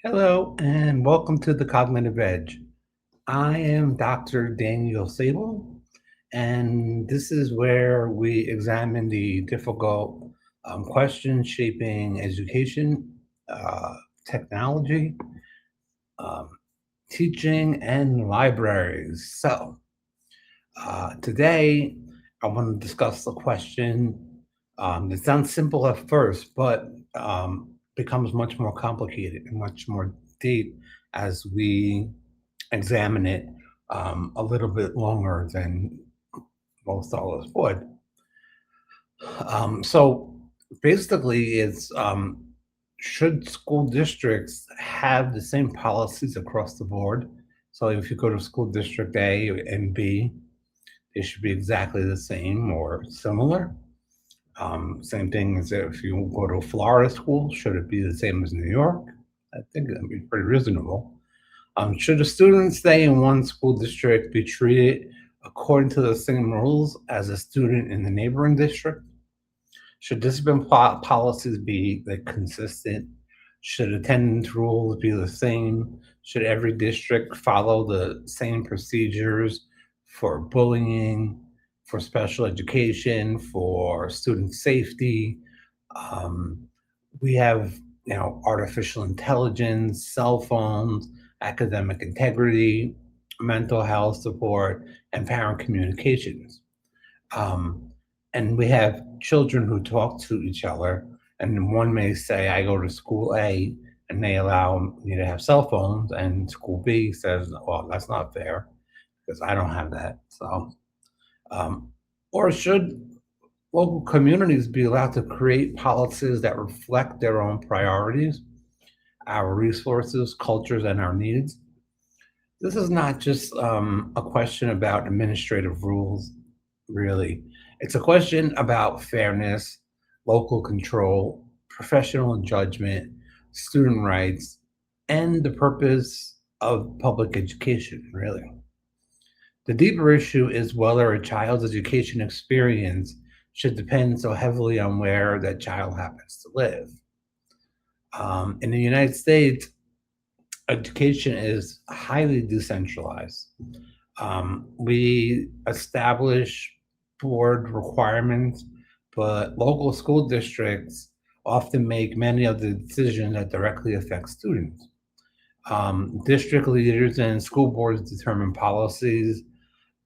Hello, and welcome to the Cognitive Edge. I am Dr. Daniel Sable, and this is where we examine the difficult questions shaping education, uh, technology, um, teaching, and libraries. Today I want to discuss the question that sounds simple at first, but becomes much more complicated and much more deep as we examine it a little bit longer than most of us would. So basically, it's should school districts have the same policies across the board? So if you go to school district A and B, they should be exactly the same or similar. Same thing as if you go to a Florida school, should it be the same as New York? I think that'd be pretty reasonable. Should a student stay in one school district be treated according to the same rules as a student in the neighboring district? Should discipline policies be consistent? Should attendance rules be the same? Should every district follow the same procedures for bullying, for special education, for student safety? Um, we have, artificial intelligence, cell phones, academic integrity, mental health support, and parent communications. Um, and we have children who talk to each other, and one may say, I go to school A, and they allow me to have cell phones, and school B says, well, that's not fair because I don't have that. Um, or should local communities be allowed to create policies that reflect their own priorities, our resources, cultures, and our needs? This is not just a question about administrative rules, really. It's a question about fairness, local control, professional judgment, student rights, and the purpose of public education, really. The deeper issue is whether a child's education experience should depend so heavily on where that child happens to live. In the United States, education is highly decentralized. We establish board requirements, but local school districts often make many of the decisions that directly affect students. District leaders and school boards determine policies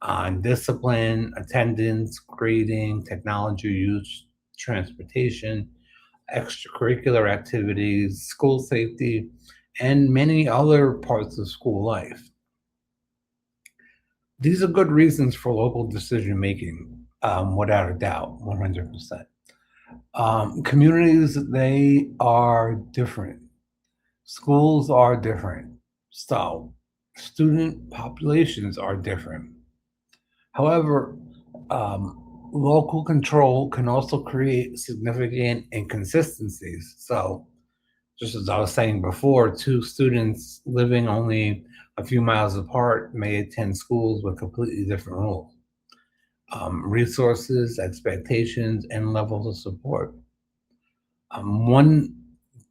on discipline, attendance, grading, technology use, transportation, extracurricular activities, school safety, and many other parts of school life. These are good reasons for local decision making, without a doubt, 100%. Communities, they are different. Schools are different. So, student populations are different. However, local control can also create significant inconsistencies. So, just as I was saying before, two students living only a few miles apart may attend schools with completely different rules, resources, expectations, and levels of support. One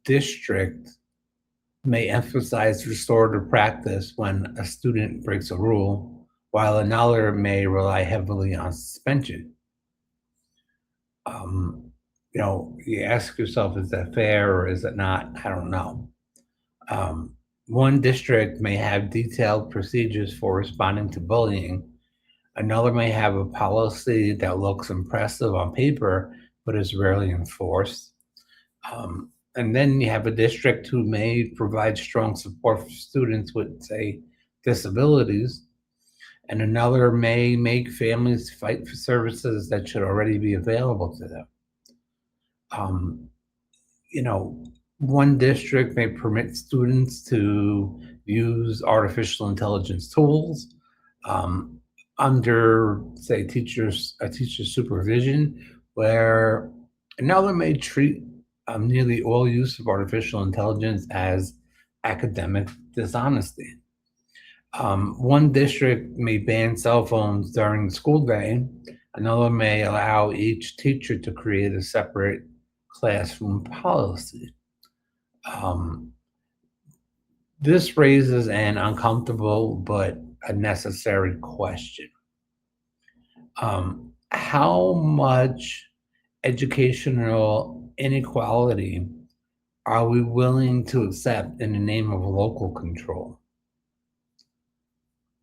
district may emphasize restorative practice when a student breaks a rule, while another may rely heavily on suspension. Um, you ask yourself, is that fair or is it not? I don't know. One district may have detailed procedures for responding to bullying. Another may have a policy that looks impressive on paper, but is rarely enforced. And then you have a district who may provide strong support for students with, say, disabilities, and another may make families fight for services that should already be available to them. Um, you know, One district may permit students to use artificial intelligence tools um, under, say, a teacher's supervision, where another may treat nearly all use of artificial intelligence as academic dishonesty. One district may ban cell phones during the school day. Another may allow each teacher to create a separate classroom policy. Um, This raises an uncomfortable but a necessary question. How much educational inequality are we willing to accept in the name of local control?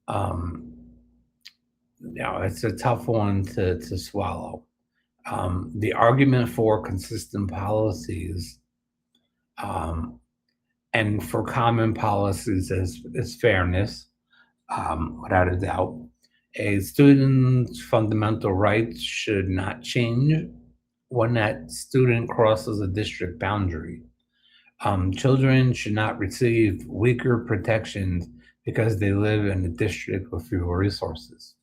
Um, it's a tough one to swallow. The argument for consistent policies um, and for common policies is fairness, without a doubt. A student's fundamental rights should not change when that student crosses a district boundary. Children should not receive weaker protections because they live in a district with fewer resources,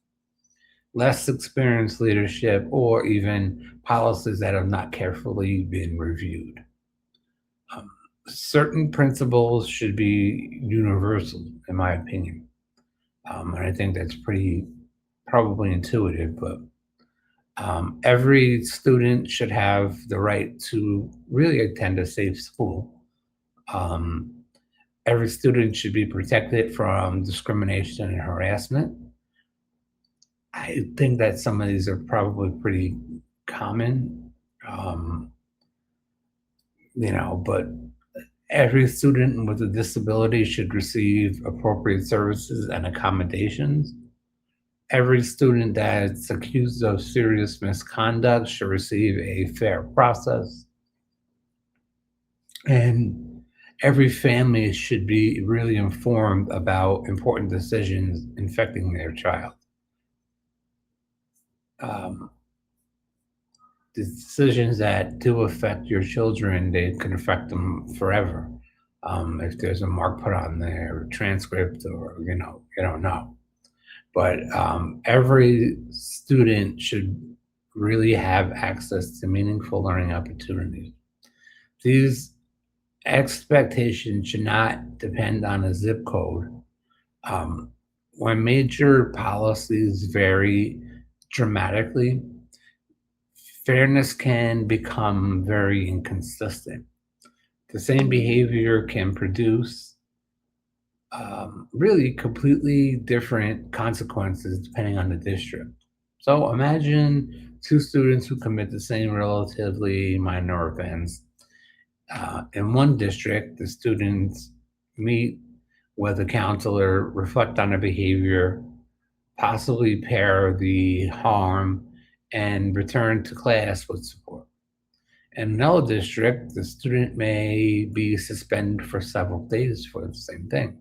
less experienced leadership, or even policies that have not carefully been reviewed. Um, Certain principles should be universal, in my opinion. And I think that's pretty probably intuitive, but every student should have the right to really attend a safe school. Um, every student should be protected from discrimination and harassment. I think that some of these are probably pretty common, um, but every student with a disability should receive appropriate services and accommodations. Every student that's accused of serious misconduct should receive a fair process. And every family should be really informed about important decisions affecting their child. Um, the decisions that do affect your children, they can affect them forever. If there's a mark put on their transcript, or you don't know. But every student should really have access to meaningful learning opportunities. These expectations should not depend on a zip code. Um, when major policies vary dramatically, fairness can become very inconsistent. The same behavior can produce really completely different consequences depending on the district. So imagine two students who commit the same relatively minor offense. In one district, the students meet with a counselor, reflect on their behavior, possibly pair the harm, and return to class with support. In another district, the student may be suspended for several days for the same thing.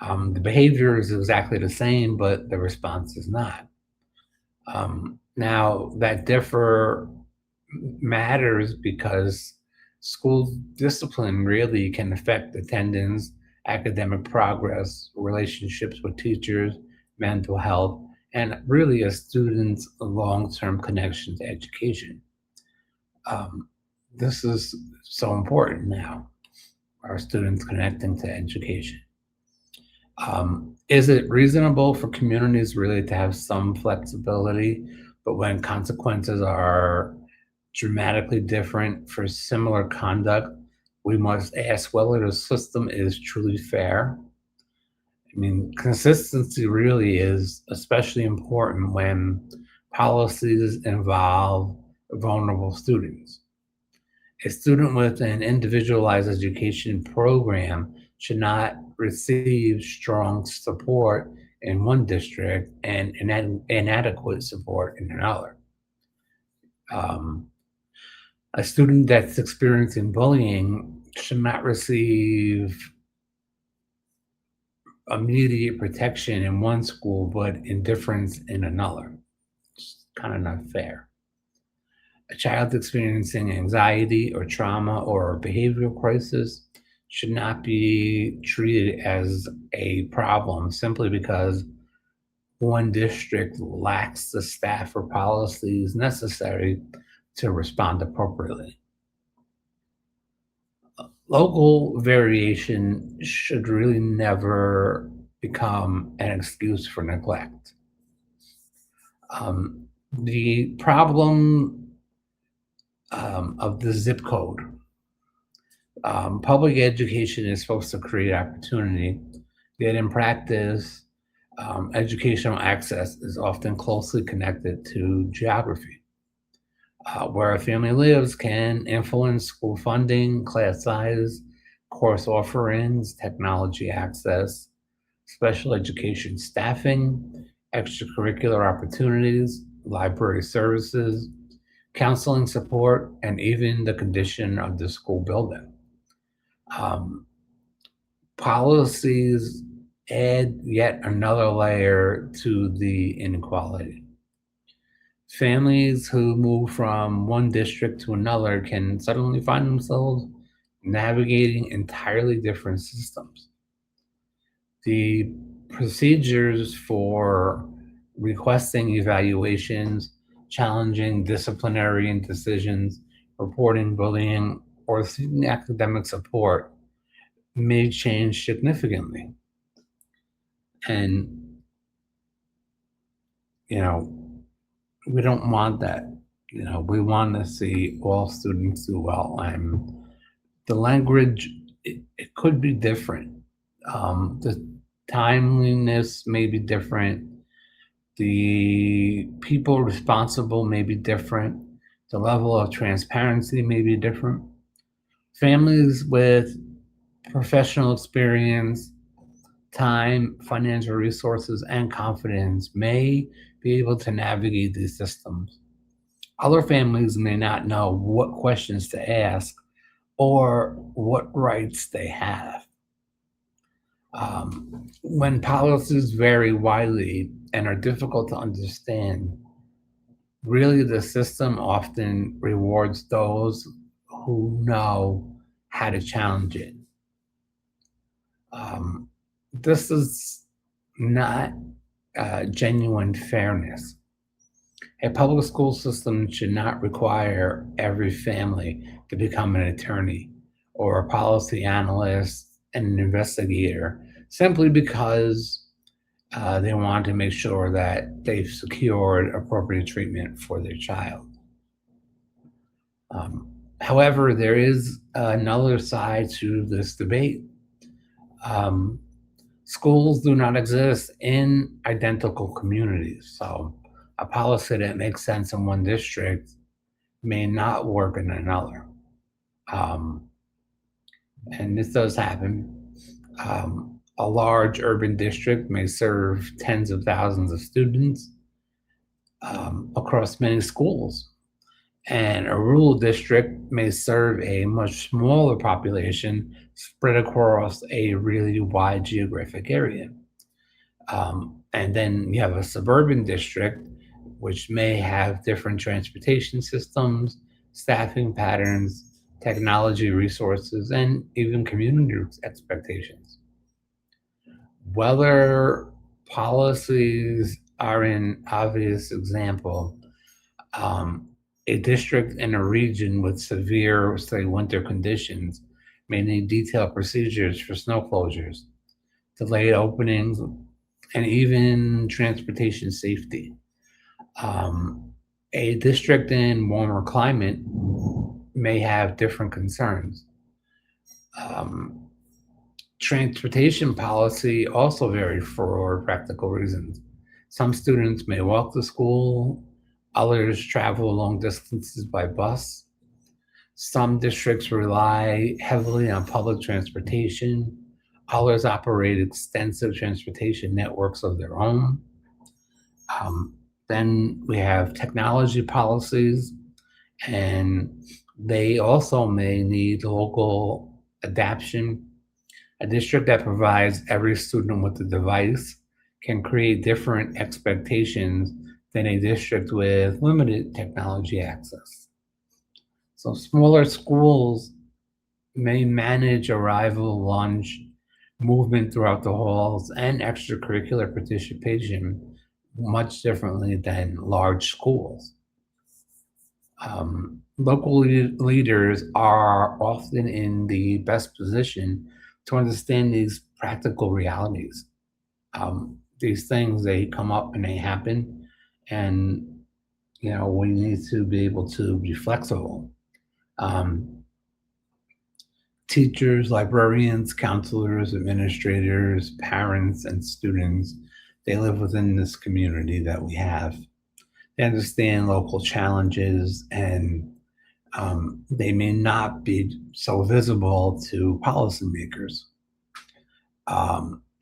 The behavior is exactly the same, but the response is not. Now, that differ matters because school discipline really can affect attendance, academic progress, relationships with teachers, mental health, and really a student's long-term connection to education. Um, this is so important now, our students connecting to education. Is it reasonable for communities really to have some flexibility, but when consequences are dramatically different for similar conduct, we must ask whether the system is truly fair? I mean, consistency really is especially important when policies involve vulnerable students. A student with an individualized education program should not receive strong support in one district and inadequate support in another. Um, a student that's experiencing bullying should not receive immediate protection in one school, but indifference in another. It's kind of not fair. A child experiencing anxiety or trauma or behavioral crisis should not be treated as a problem simply because one district lacks the staff or policies necessary to respond appropriately. Local variation should really never become an excuse for neglect. The problem of the zip code Public education is supposed to create opportunity, yet in practice, educational access is often closely connected to geography. Where a family lives can influence school funding, class size, course offerings, technology access, special education staffing, extracurricular opportunities, library services, counseling support, and even the condition of the school building. Um, Policies add yet another layer to the inequality. Families who move from one district to another can suddenly find themselves navigating entirely different systems. The procedures for requesting evaluations, challenging disciplinary decisions, reporting bullying, or seeking academic support may change significantly. And, you know, we don't want that. We want to see all students do well. And the language, it could be different. The timeliness may be different. The people responsible may be different. The level of transparency may be different. Families with professional experience, time, financial resources, and confidence may be able to navigate these systems. Other families may not know what questions to ask or what rights they have. When policies vary widely and are difficult to understand, really the system often rewards those who know how to challenge it. Um, this is not genuine fairness. A public school system should not require every family to become an attorney or a policy analyst and an investigator simply because they want to make sure that they've secured appropriate treatment for their child. However, there is another side to this debate. Um, Schools do not exist in identical communities. So a policy that makes sense in one district may not work in another. Um, and this does happen. A large urban district may serve tens of thousands of students across many schools. And a rural district may serve a much smaller population spread across a really wide geographic area. And then you have a suburban district, which may have different transportation systems, staffing patterns, technology resources, and even community expectations. Whether policies are an obvious example, um, a district in a region with severe, say, winter conditions may need detailed procedures for snow closures, delayed openings, and even transportation safety. A district in warmer climate may have different concerns. Um, Transportation policy also vary for practical reasons. Some students may walk to school, others travel long distances by bus. Some districts rely heavily on public transportation, others operate extensive transportation networks of their own. Um, then we have technology policies, and they also may need local adaptation. A district that provides every student with a device can create different expectations than a district with limited technology access. So, smaller schools may manage arrival, lunch, movement throughout the halls, and extracurricular participation much differently than large schools. Local leaders are often in the best position to understand these practical realities. These things, they come up and they happen, and we need to be able to be flexible. Um, Teachers, librarians, counselors, administrators, parents, and students, they live within this community that we have. They understand local challenges and they may not be so visible to policymakers.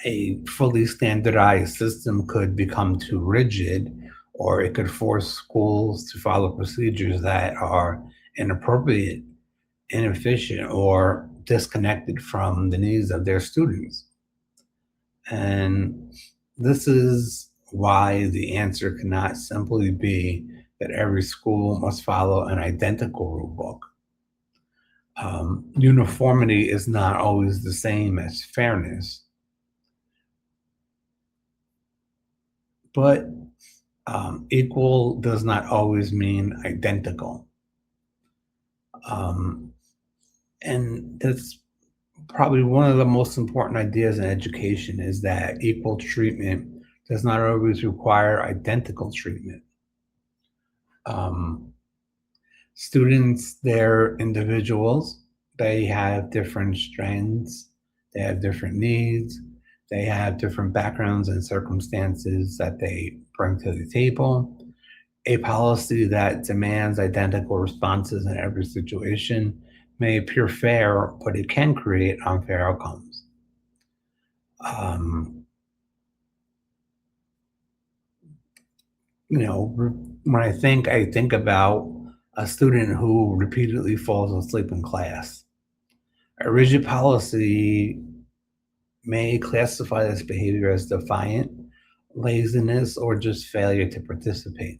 A fully standardized system could become too rigid, or it could force schools to follow procedures that are inappropriate, inefficient, or disconnected from the needs of their students. And this is why the answer cannot simply be that every school must follow an identical rule book. Uniformity is not always the same as fairness, but equal does not always mean identical. Um, and that's probably one of the most important ideas in education is that equal treatment does not always require identical treatment. Um, Students, they're individuals. They have different strengths. They have different needs. They have different backgrounds and circumstances that they bring to the table. A policy that demands identical responses in every situation may appear fair, but it can create unfair outcomes. Um, when I think about a student who repeatedly falls asleep in class. A rigid policy may classify this behavior as defiant, laziness, or just failure to participate.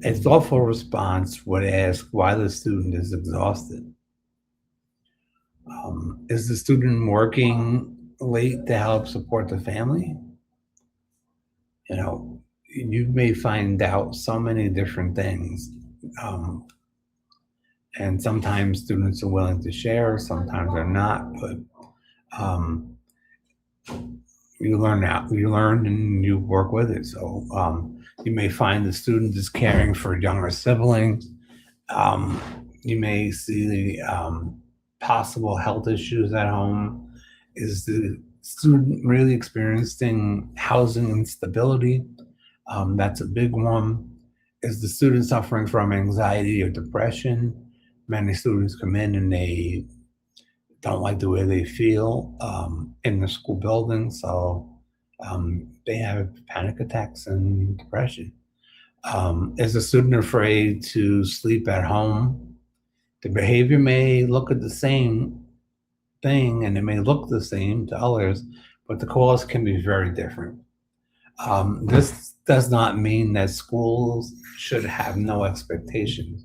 A thoughtful response would ask why the student is exhausted. Is the student working late to help support the family? You know, you may find out so many different things. Um, and sometimes students are willing to share, sometimes they're not, but um, you learn and you work with it. So you may find the student is caring for younger siblings. Um, you may see the possible health issues at home. Is the student really experiencing housing instability? That's a big one. Is the student suffering from anxiety or depression? Many students come in and they don't like the way they feel in the school building, so they have panic attacks and depression. Is the student afraid to sleep at home? The behavior may look at the same thing and it may look the same to others, but the cause can be very different. This does not mean that schools should have no expectations.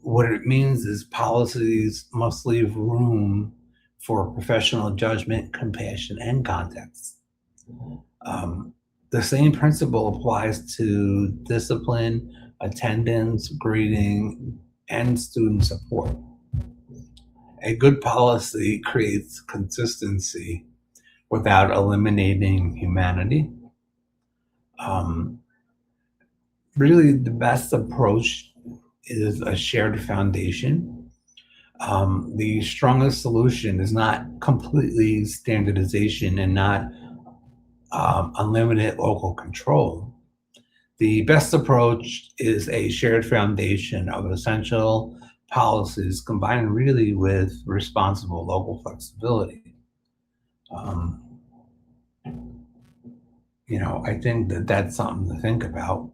What it means is policies must leave room for professional judgment, compassion, and context. Um, the same principle applies to discipline, attendance, grading, and student support. A good policy creates consistency without eliminating humanity. Um, Really, the best approach is a shared foundation. The strongest solution is not completely standardization and not unlimited local control. The best approach is a shared foundation of essential policies combined really with responsible local flexibility. Um, I think that that's something to think about.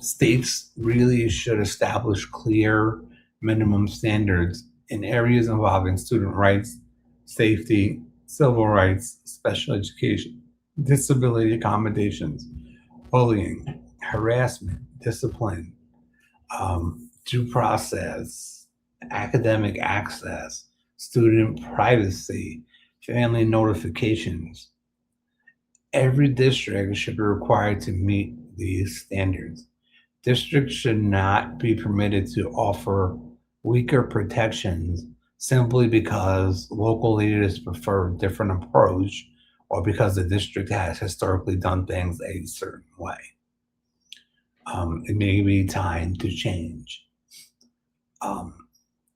States really should establish clear minimum standards in areas involving student rights, safety, civil rights, special education, disability accommodations, bullying, harassment, discipline, due process, academic access, student privacy, family notifications. Every district should be required to meet these standards. Districts should not be permitted to offer weaker protections simply because local leaders prefer a different approach or because the district has historically done things a certain way. It may be time to change. Um,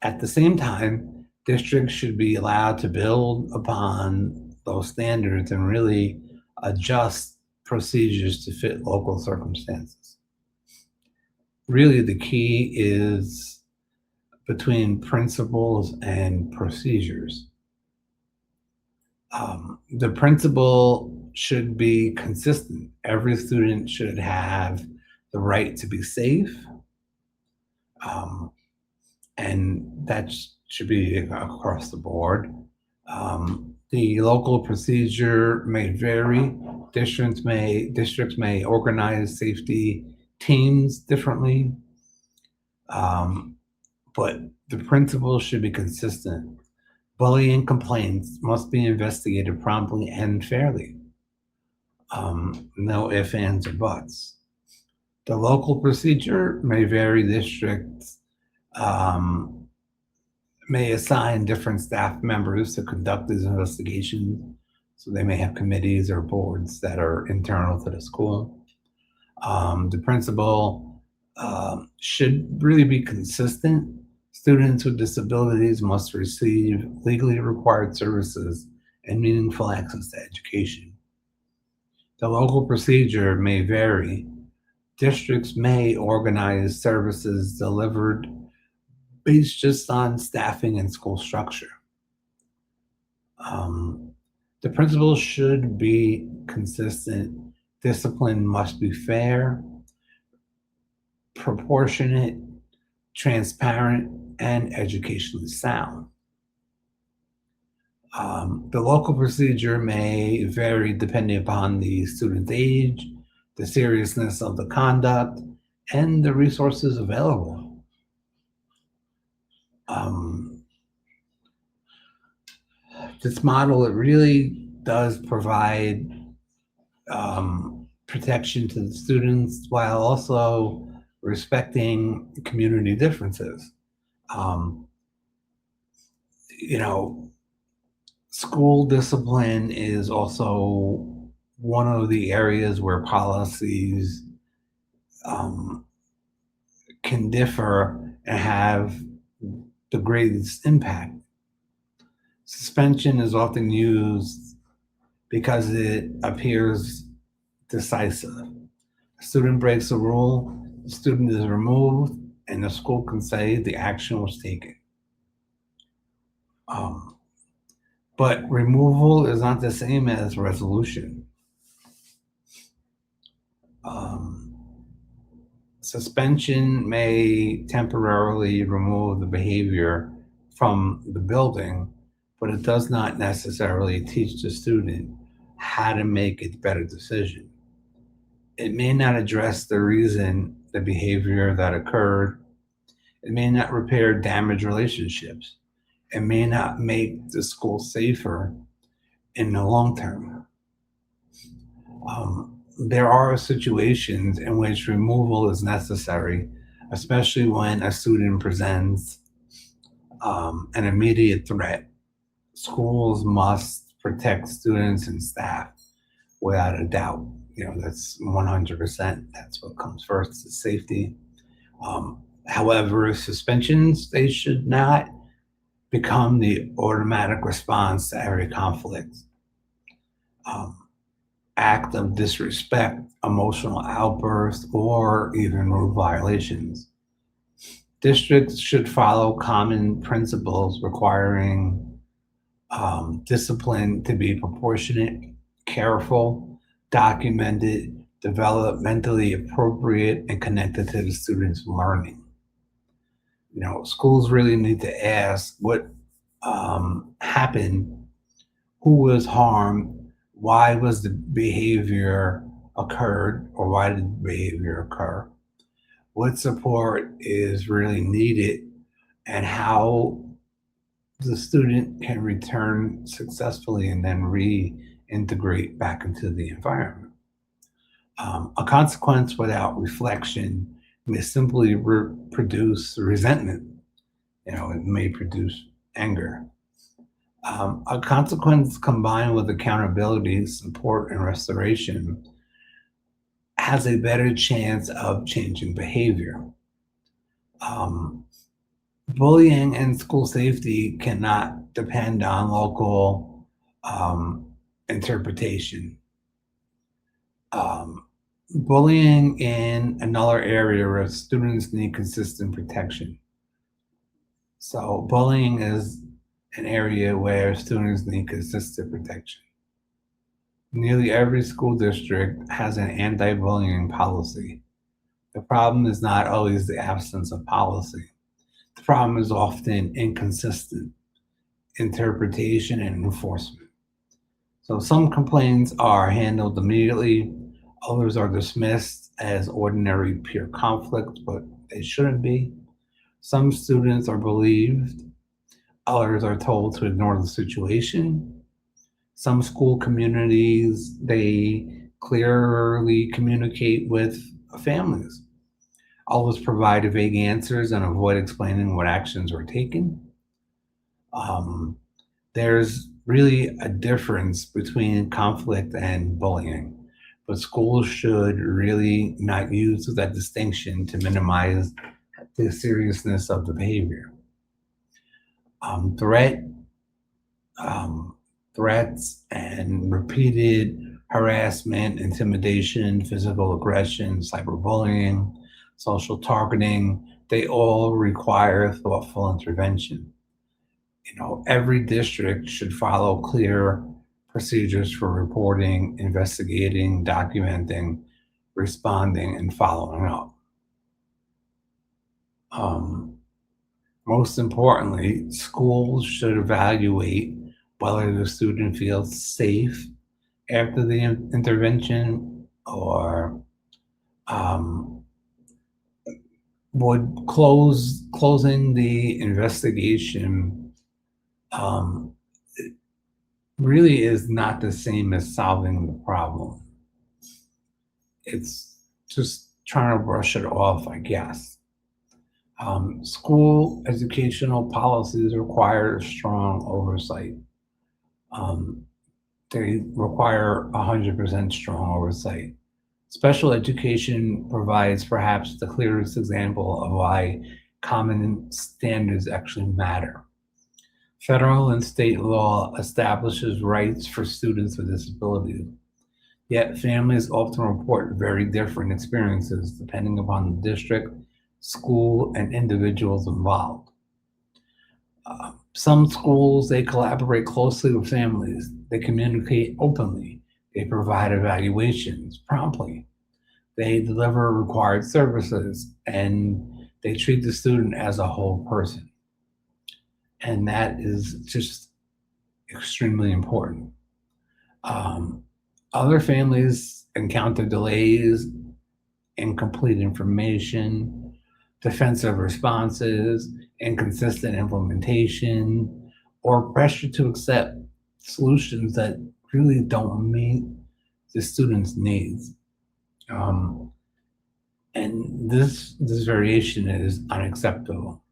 at the same time, districts should be allowed to build upon those standards and really adjust procedures to fit local circumstances. Really, the key is between principles and procedures. The principle should be consistent. Every student should have the right to be safe, um, and that should be across the board. The local procedure may vary. Districts may organize safety teams differently, um, but the principle should be consistent. Bullying complaints must be investigated promptly and fairly. No ifs, ands, or buts. The local procedure may vary. Districts um, may assign different staff members to conduct these investigations. So they may have committees or boards that are internal to the school. The principal should really be consistent. Students with disabilities must receive legally required services and meaningful access to education. The local procedure may vary. Districts may organize services delivered based just on staffing and school structure. Um, the principles should be consistent. Discipline must be fair, proportionate, transparent, and educationally sound. The local procedure may vary depending upon the student's age, the seriousness of the conduct, and the resources available. Um, this model, it really does provide protection to the students while also respecting community differences. Um, you know, School discipline is also one of the areas where policies um, can differ and have the greatest impact. Suspension is often used because it appears decisive. A student breaks a rule, the student is removed, and the school can say the action was taken. Um, but removal is not the same as resolution. Um, Suspension may temporarily remove the behavior from the building, but it does not necessarily teach the student how to make a better decision. It may not address the reason the behavior that occurred. It may not repair damaged relationships. It may not make the school safer in the long term. There are situations in which removal is necessary, especially when a student presents an immediate threat. Schools must protect students and staff without a doubt. That's 100%. That's what comes first is safety. However, suspensions, they should not become the automatic response to every conflict. Um, Act of disrespect, emotional outbursts, or even rude violations. Districts should follow common principles requiring discipline to be proportionate, careful, documented, developmentally appropriate, and connected to the student's learning. Schools really need to ask what happened, who was harmed, why was the behavior occurred, or why did the behavior occur, what support is really needed, and how the student can return successfully and then reintegrate back into the environment. A consequence without reflection may simply produce resentment. It may produce anger. A consequence combined with accountability, support, and restoration has a better chance of changing behavior. Bullying and school safety cannot depend on local um, interpretation. Um, Bullying in another area where students need consistent protection. So, bullying is an area where students need consistent protection. Nearly every school district has an anti bullying policy. The problem is not always the absence of policy, the problem is often inconsistent interpretation and enforcement. So some complaints are handled immediately, others are dismissed as ordinary peer conflict, but they shouldn't be. Some students are believed, others are told to ignore the situation. Some school communities, they clearly communicate with families. Others provide vague answers and avoid explaining what actions were taken. Um, there's really a difference between conflict and bullying, but schools should really not use that distinction to minimize the seriousness of the behavior. Um, threat, um, Threats and repeated harassment, intimidation, physical aggression, cyberbullying, social targeting, they all require thoughtful intervention. Every district should follow clear procedures for reporting, investigating, documenting, responding, and following up. Um, Most importantly, schools should evaluate whether the student feels safe after the intervention or um, would closing the investigation um, really is not the same as solving the problem. It's just trying to brush it off, I guess. School educational policies require strong oversight. Um, they require 100% strong oversight. Special education provides perhaps the clearest example of why common standards actually matter. Federal and state law establishes rights for students with disabilities, yet families often report very different experiences depending upon the district, school, and individuals involved. Some schools, they collaborate closely with families, they communicate openly, they provide evaluations promptly, they deliver required services, and they treat the student as a whole person. And that is just extremely important. Um, Other families encounter delays, incomplete information, defensive responses, inconsistent implementation, or pressure to accept solutions that really don't meet the student's needs. Um, and this variation is unacceptable.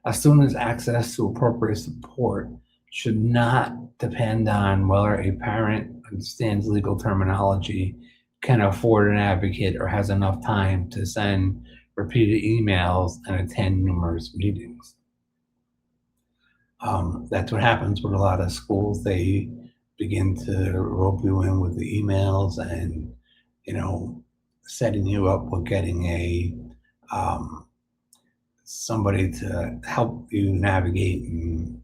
A student's access to appropriate support should not depend on whether a parent understands legal terminology, can afford an advocate, or has enough time to send repeated emails and attend numerous meetings. That's what happens with a lot of schools. They begin to rope you in with the emails and, you know, setting you up with getting um, somebody to help you navigate, and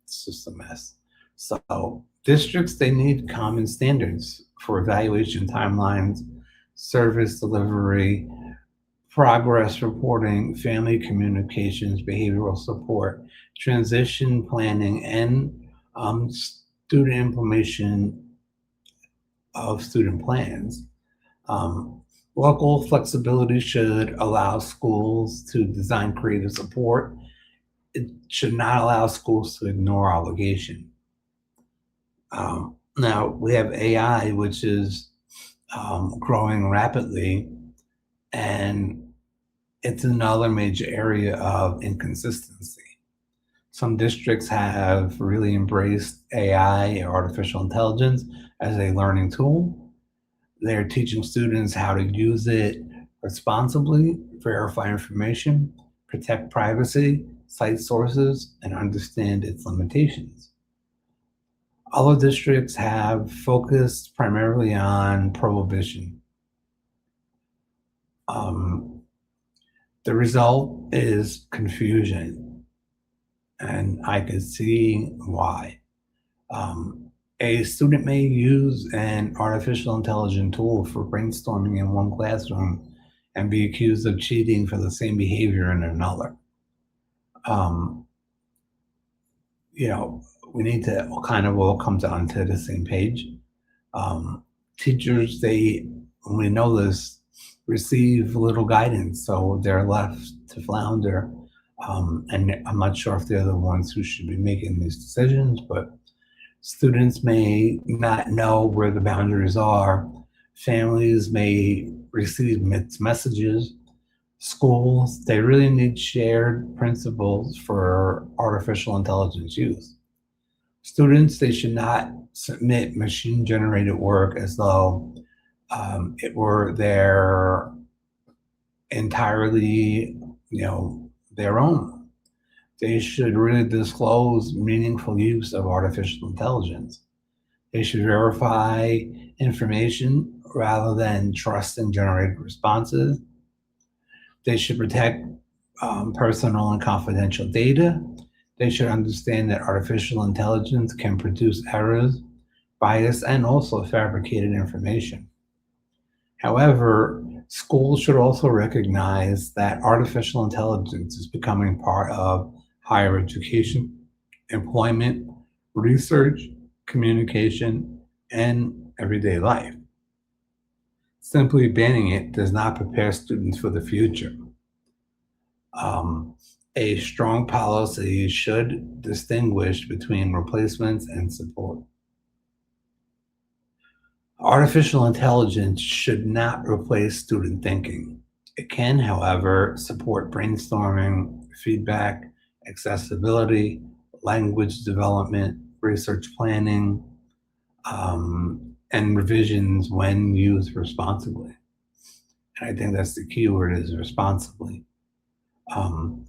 it's just a mess. So districts, they need common standards for evaluation timelines, service delivery, progress reporting, family communications, behavioral support, transition planning, and student implementation of student plans. Um, Local flexibility should allow schools to design creative support. It should not allow schools to ignore obligation. Now, we have AI, which is growing rapidly, and it's another major area of inconsistency. Some districts have really embraced AI, artificial intelligence, as a learning tool. They're teaching students how to use it responsibly, verify information, protect privacy, cite sources, and understand its limitations. Other districts have focused primarily on prohibition. Um, the result is confusion, and I could see why. Um, a student may use an artificial intelligence tool for brainstorming in one classroom and be accused of cheating for the same behavior in another. Um, you know, we need to kind of all come down to the same page. Um, teachers, when we know this, receive little guidance, so they're left to flounder. And I'm not sure if they're the ones who should be making these decisions, but students may not know where the boundaries are. Families may receive mixed messages. Schools, they really need shared principles for artificial intelligence use. Students, they should not submit machine generated work as though it were their entirely, their own. They should really disclose meaningful use of artificial intelligence. They should verify information rather than trust in generated responses. They should protect personal and confidential data. They should understand that artificial intelligence can produce errors, bias, and also fabricated information. However, schools should also recognize that artificial intelligence is becoming part of higher education, employment, research, communication, and everyday life. Simply banning it does not prepare students for the future. Um, a strong policy should distinguish between replacements and support. Artificial intelligence should not replace student thinking. It can, however, support brainstorming, feedback, accessibility, language development, research planning, and revisions when used responsibly. And I think that's the key word, is responsibly. Um,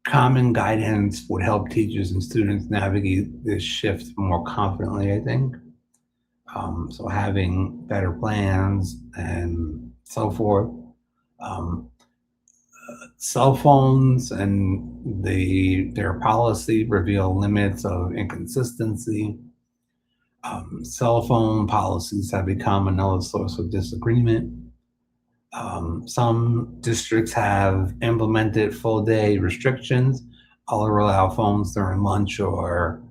common guidance would help teachers and students navigate this shift more confidently, I think. So having better plans and so forth. Um, cell phones and their policy reveal limits of inconsistency. Cell phone policies have become another source of disagreement. Some districts have implemented full day restrictions. Others allow phones during lunch or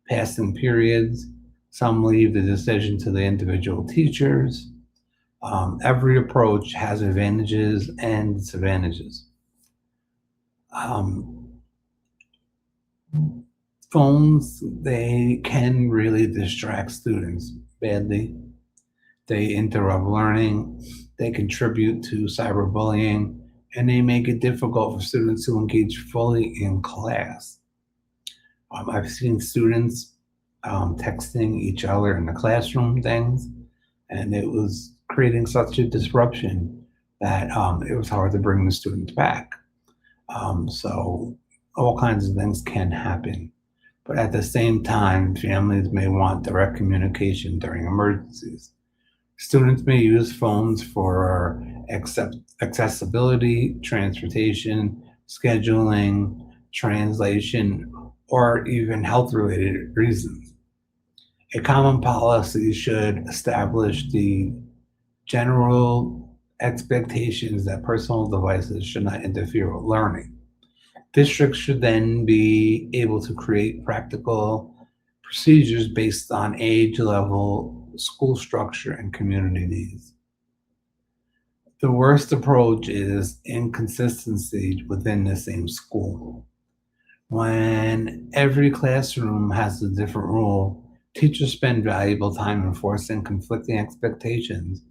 passing periods. Some leave the decision to the individual teachers. Every approach has advantages and disadvantages. Um, phones, they can really distract students badly. They interrupt learning, they contribute to cyberbullying, and they make it difficult for students to engage fully in class. I've seen students texting each other in the classroom things, and it was creating such a disruption that it was hard to bring the students back. So all kinds of things can happen. But at the same time, families may want direct communication during emergencies. Students may use phones for accessibility, transportation, scheduling, translation, or even health related reasons. A common policy should establish the general expectations that personal devices should not interfere with learning. Districts should then be able to create practical procedures based on age level, school structure, and community needs. The worst approach is inconsistency within the same school. When every classroom has a different rule, teachers spend valuable time enforcing conflicting expectations,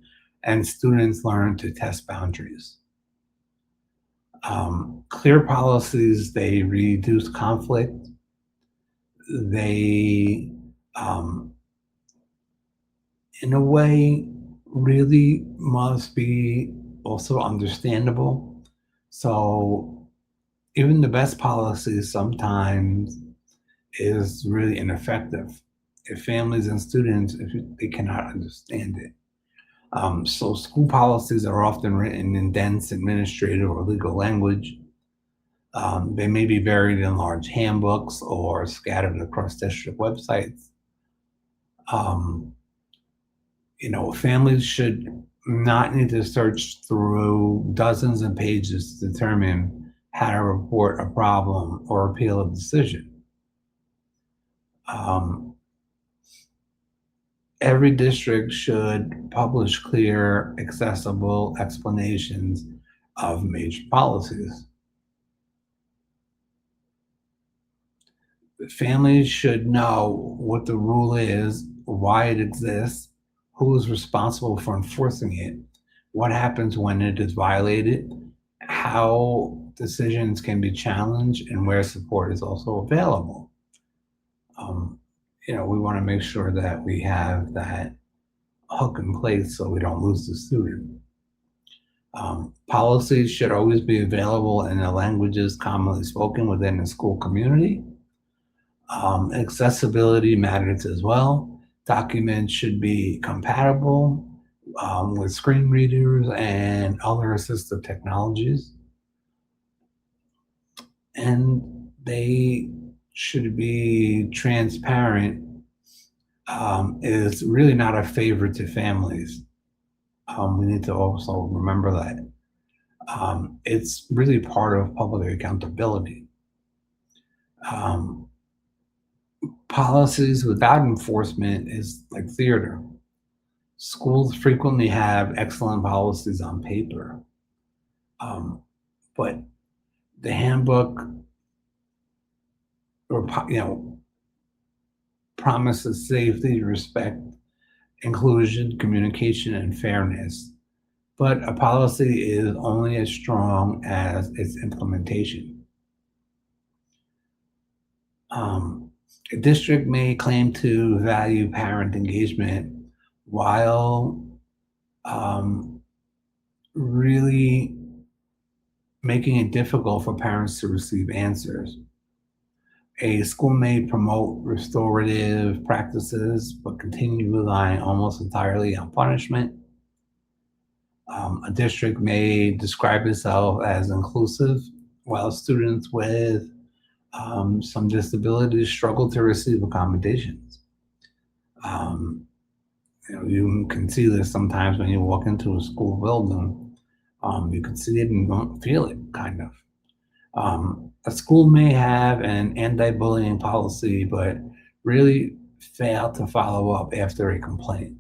and students learn to test boundaries. Clear policies, they reduce conflict. They, um, in a way, really must be also understandable. So Even the best policies sometimes is really ineffective if families and students, if they cannot understand it. So school policies are often written in dense administrative or legal language. They may be buried in large handbooks or scattered across district websites. Um, Families should not need to search through dozens of pages to determine how to report a problem or appeal a decision. Um, every district should publish clear, accessible explanations of major policies. Families should know what the rule is, why it exists, who is responsible for enforcing it, what happens when it is violated, how decisions can be challenged, and where support is also available. Um, we want to make sure that we have that hook in place so we don't lose the student. Policies should always be available in the languages commonly spoken within the school community. Accessibility matters as well. Documents should be compatible with screen readers and other assistive technologies. And they should be transparent. Is really not a favor to families. We need to also remember that. It's really part of public accountability. Um, Policies without enforcement is like theater. Schools frequently have excellent policies on paper, um, but the handbook or promises safety, respect, inclusion, communication, and fairness. But a policy is only as strong as its implementation. A district may claim to value parent engagement while really making it difficult for parents to receive answers. A school may promote restorative practices, but continue relying almost entirely on punishment. A district may describe itself as inclusive, while students with some disabilities struggle to receive accommodations. Um, you can see this sometimes when you walk into a school building. You can see it and don't feel it, kind of. A school may have an anti-bullying policy, but really fail to follow up after a complaint.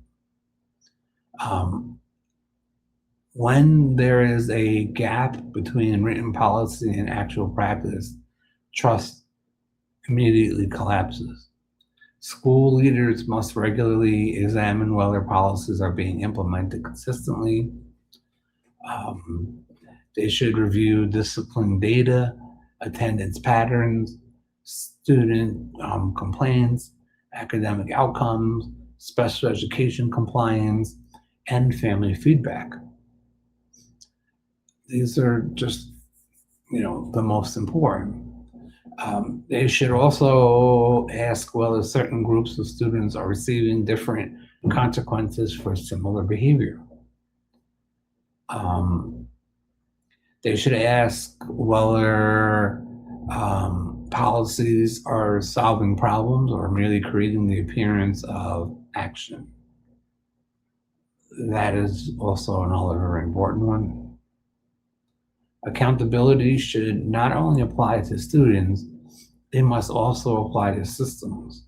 Um, when there is a gap between written policy and actual practice, trust immediately collapses. School leaders must regularly examine whether policies are being implemented consistently. Um, they should review discipline data, attendance patterns, student complaints, academic outcomes, special education compliance, and family feedback. These are just, the most important. They should also ask whether certain groups of students are receiving different consequences for similar behavior. They should ask whether policies are solving problems or merely creating the appearance of action. That is also another very important one. Accountability should not only apply to students, they must also apply to systems.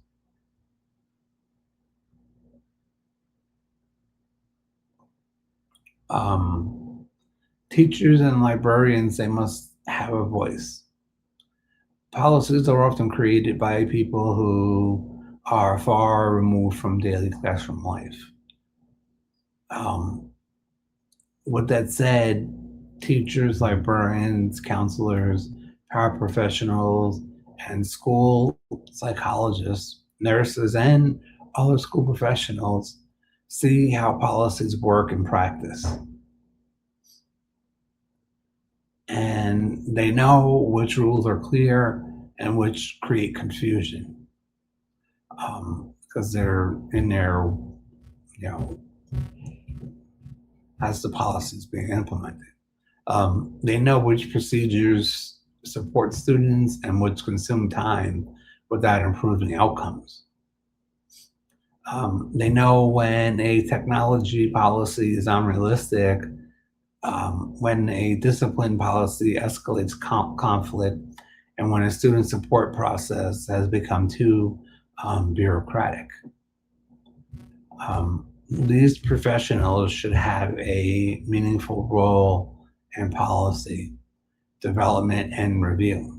Teachers and librarians, they must have a voice. Policies are often created by people who are far removed from daily classroom life. With that said, teachers, librarians, counselors, paraprofessionals, and school psychologists, nurses, and other school professionals see how policies work in practice. and they know which rules are clear and which create confusion, because they're in there, as the policy is being implemented. They know which procedures support students and which consume time without improving outcomes. They know when a technology policy is unrealistic, when a discipline policy escalates conflict, and when a student support process has become too bureaucratic. These professionals should have a meaningful role in policy development and review.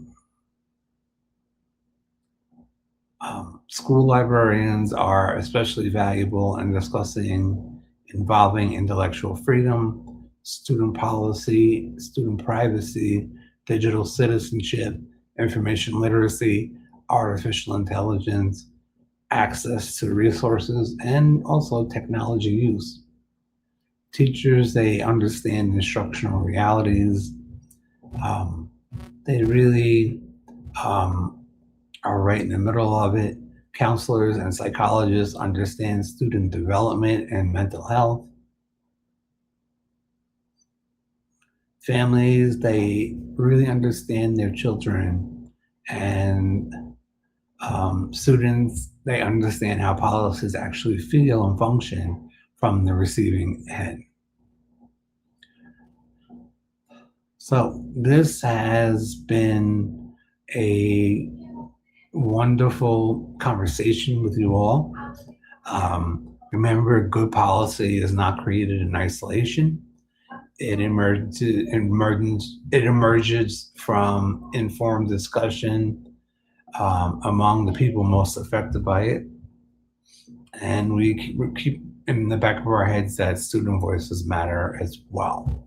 School librarians are especially valuable in discussing involving intellectual freedom, student policy, student privacy, digital citizenship, information literacy, artificial intelligence, access to resources, and also technology use. Teachers, they understand instructional realities. They really are right in the middle of it. Counselors and psychologists understand student development and mental health. Families, they really understand their children, and students, they understand how policies actually feel and function from the receiving end. So this has been a wonderful conversation with you all. Remember, good policy is not created in isolation. It emerges from informed discussion among the people most affected by it. And we keep in the back of our heads that student voices matter as well.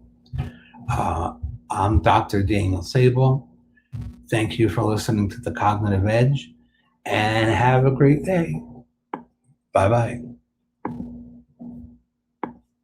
I'm Dr. Daniel Sable. Thank you for listening to The Cognitive Edge, and have a great day. Bye-bye.